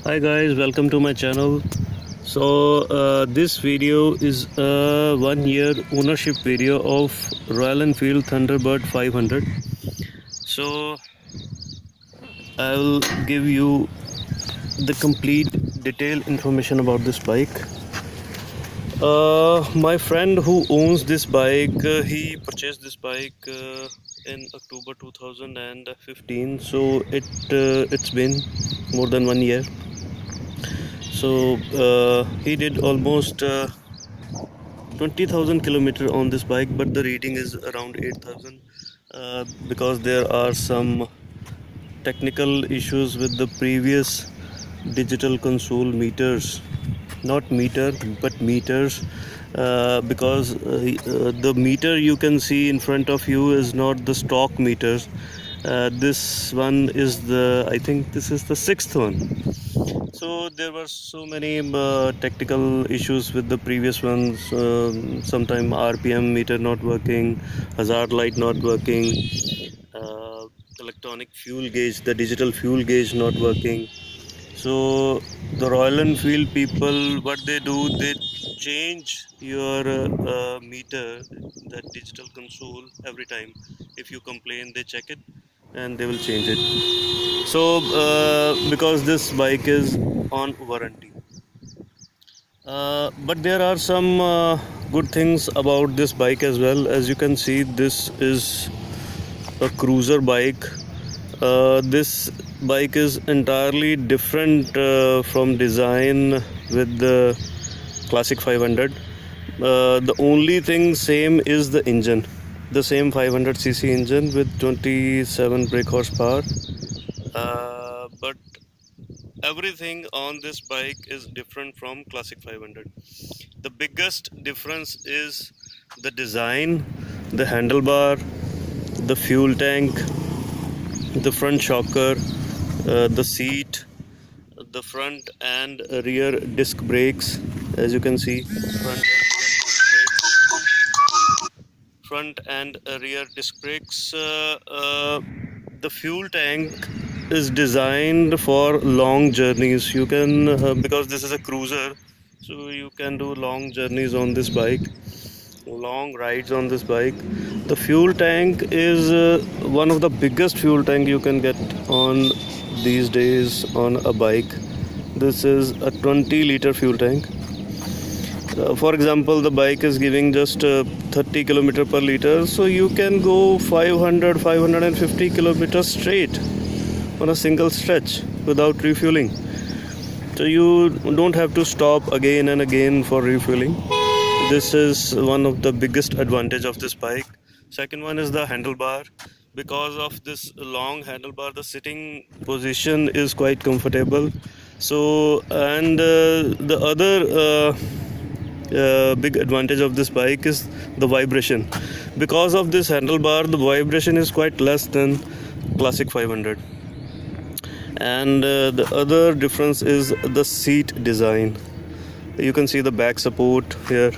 Hi guys, welcome to my channel. This video is a 1 year ownership video of Royal Enfield Thunderbird 500. So I will give you the complete detailed information about this bike. My friend who owns this bike, he purchased this bike in October 2015. So it's been more than 1 year. He did almost 20,000 kilometer on this bike, but the rating is around 8,000 because there are some technical issues with the previous digital console meters, not meter but meters, because the meter you can see in front of you is not the stock meters. This one is I think this is the sixth one. So there were so many technical issues with the previous ones. Sometime RPM meter not working, hazard light not working, uh, electronic fuel gauge, the digital fuel gauge not working. So the Royal Enfield people, what they do, they change your meter, that digital console, every time. If you complain, they check it and they will change it. So because this bike is on warranty, but there are some good things about this bike as well. As you can see, this is a cruiser bike. This bike is entirely different from design with the classic 500. The only thing same is the engine, the same 500cc engine with 27 brake horsepower. But everything on this bike is different from classic 500. The biggest difference is the design, the handlebar, the fuel tank, the front shocker, the seat, the front and rear disc brakes. As you can see, front and rear disc brakes. The fuel tank is designed for long journeys. You can because this is a cruiser, so you can do long journeys on this bike, long rides on this bike. The fuel tank is one of the biggest fuel tank you can get on these days on a bike. This is a 20-liter fuel tank. For example, the bike is giving just 30 kilometer per liter, so you can go 550 kilometers straight on a single stretch without refueling. So you don't have to stop again and again for refueling. This is one of the biggest advantage of this bike. Second one is the handlebar. Because of this long handlebar, the sitting position is quite comfortable. So, and the other big advantage of this bike is the vibration. Because of this handlebar, the vibration is quite less than classic 500. And the other difference is the seat design. You can see the back support here.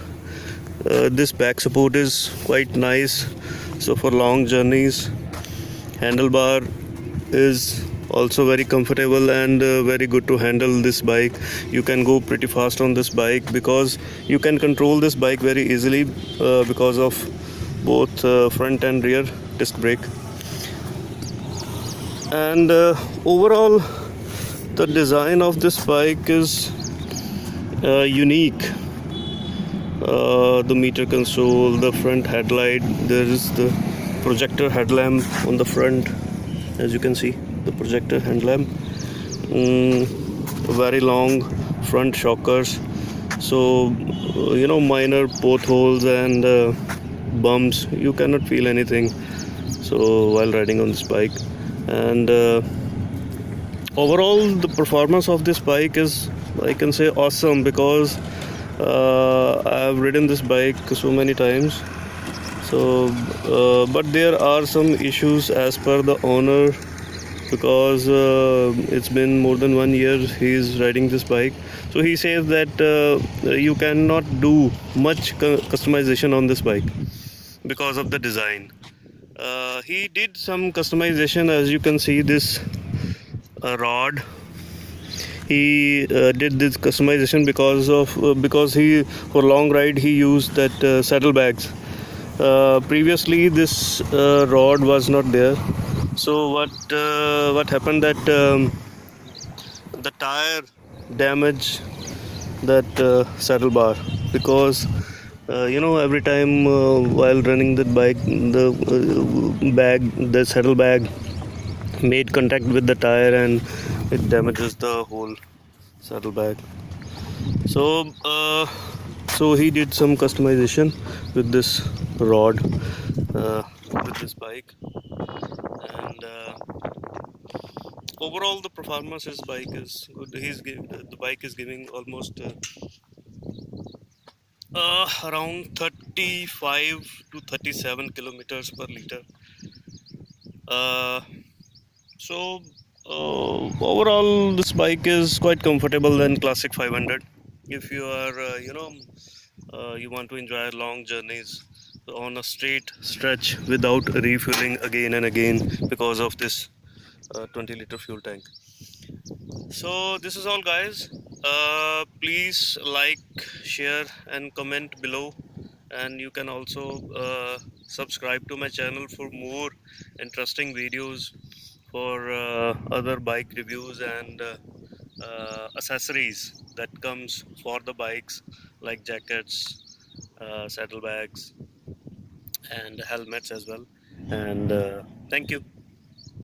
This back support is quite nice, so for long journeys. Handlebar is also very comfortable and very good to handle this bike. You can go pretty fast on this bike because you can control this bike very easily because of both front and rear disc brake. And overall, the design of this bike is unique. The meter console, the front headlight, there is the projector headlamp on the front. As you can see, the projector headlamp, very long front shockers, so minor potholes and bumps, you cannot feel anything so while riding on this bike. And overall, the performance of this bike is, I can say, awesome, because I have ridden this bike so many times. So but there are some issues as per the owner, because it's been more than 1 year he is riding this bike. So he says that you cannot do much customization on this bike because of the design. He did some customization. As you can see, this rod, he did this customization because he, for long ride, he used that saddlebags. Previously this rod was not there. So what happened that the tire damaged that saddle bar, because every time while running the bike, the saddle bag made contact with the tire and it damages the whole saddlebag. So so he did some customization with this rod, with this bike, and overall the performance his bike is good. The bike is giving almost around 35 to 37 kilometers per liter. Uh, so overall this bike is quite comfortable than Classic 500 if you are you want to enjoy long journeys on a straight stretch without refueling again and again because of this 20-liter fuel tank. So this is all, guys. Please like, share and comment below, and you can also subscribe to my channel for more interesting videos for other bike reviews and accessories that comes for the bikes, like jackets, saddlebags and helmets as well. And thank you.